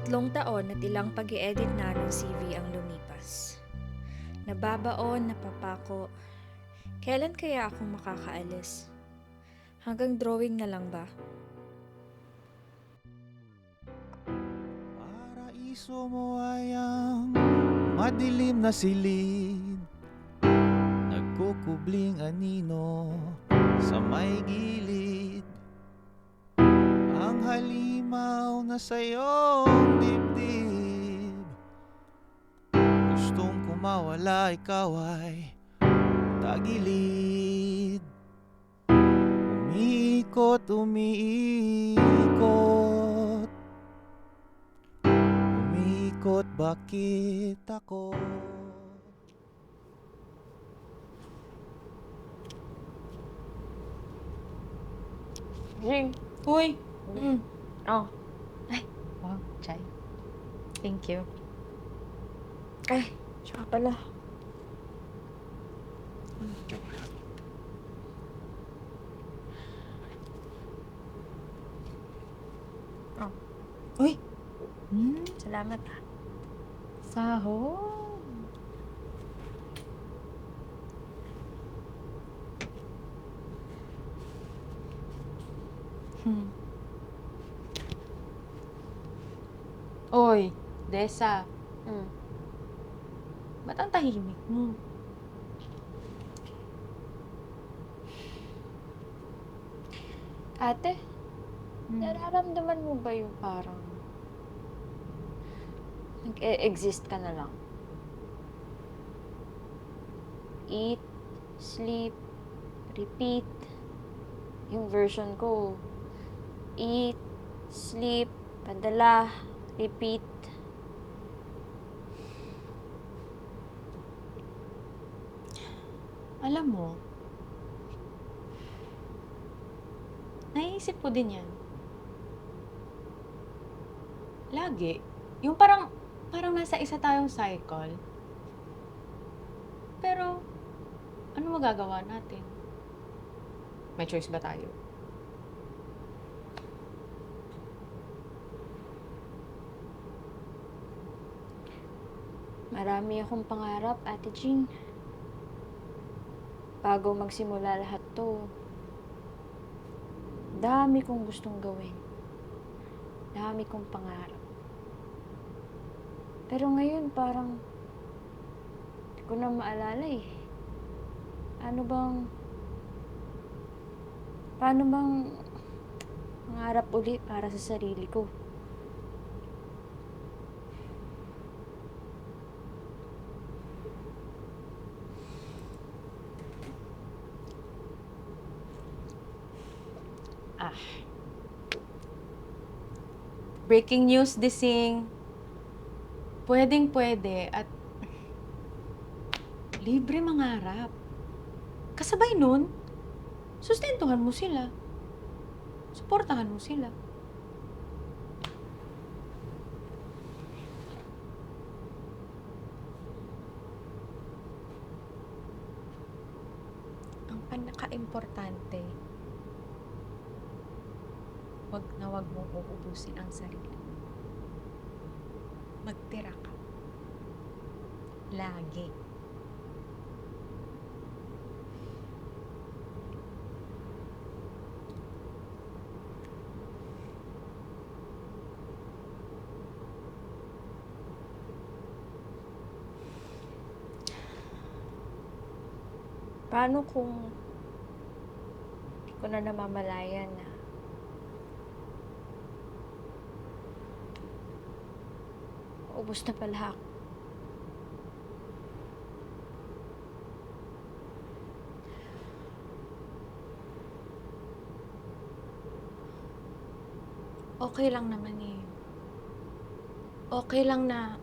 3 taon at ilang pag-i-edit na ng CV ang lumipas. Nababaon, napapako. Kailan kaya ako makakaalis? Hanggang drawing na lang ba? Paraiso mo ay ang madilim na silid, nagkukubling anino sa may gilid. Ang halimaw na sa'yong dibdib, gustong kumawala, ikaw ay tagilid. Umiikot, umiikot, umiikot, bakit ako? Jing. Uy! Oh. Ay, wow, chai. Thank you. Ay, siya pala. Oh. Uy! Salamat ah. Sahod. Oy, Desa, Mm. ba't ang tahimik mo? Ate, nararamdaman mo ba yung parang nag-e-exist ka na lang? Eat, sleep, repeat. Yung version ko, eat, sleep, padala, repeat. Alam mo, naiisip ko din yan. Lagi. Yung parang nasa isa tayong cycle. Pero, ano magagawa natin? May choice ba tayo? Marami akong pangarap, Ate Jean. Bago magsimula lahat to, dami kong gustong gawin. Dami kong pangarap. Pero ngayon parang hindi ko na maalala eh. Paano bang mangarap uli para sa sarili ko? Breaking news, Dising. Pwedeng-pwede at libre mangarap. Kasabay nun, sustentuhan mo sila. Suportahan mo sila. Ang pinaka-importante, wag na wag mong uubusin ang sarili. Magtira ka. Lagi. Paano kung hindi ko na namamalayan na ubos na pala ako? Okay lang naman eh. Okay lang na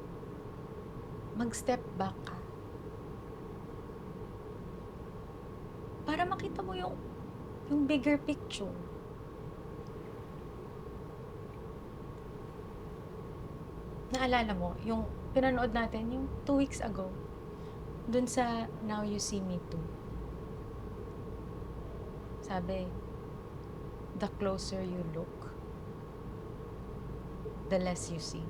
mag-step back ka. Para makita mo yung bigger picture. Naalala mo, yung pinanood natin yung 2 weeks ago, dun sa Now You See Me Too. Sabi, the closer you look, the less you see.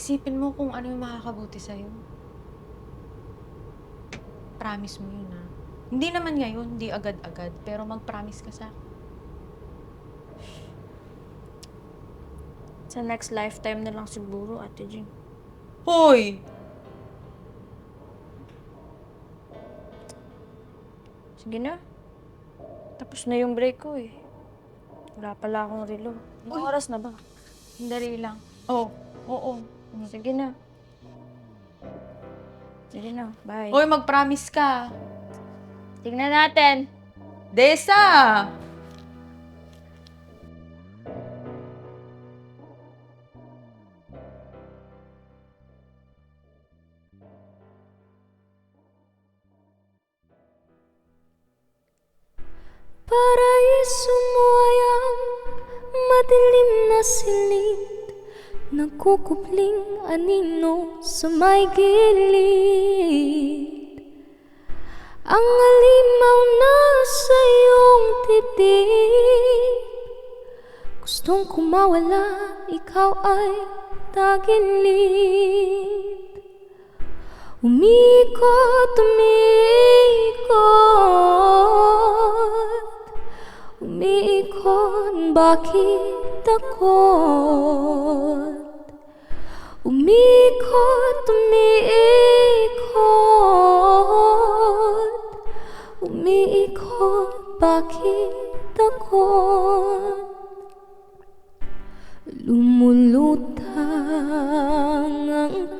Isipin mo kung ano yung makakabuti sa'yo. Promise mo yun, ha? Hindi naman ngayon, hindi agad-agad, pero mag-promise ka sa akin. Sa next lifetime na lang siguro, Ate Jing. Hoy! Sige na. Tapos na yung break ko eh. Wala pala akong relo. Anong oras na ba? Dali lang. Oh, oo. Sige na. Sige na, bye. Hoy, mag-promise ka. Tingnan natin. Desa! Paraiso mo ay ang madilim na silid, nagkukupling anino sa may gilid. Ang alimaw na sa iyong dibdib, gustong kumawala, ikaw ay tagilid. Umikot, umikot, umiikot, bakit takot? Umikot, umiikot, umiikot, bakit takot? Lumulutang ang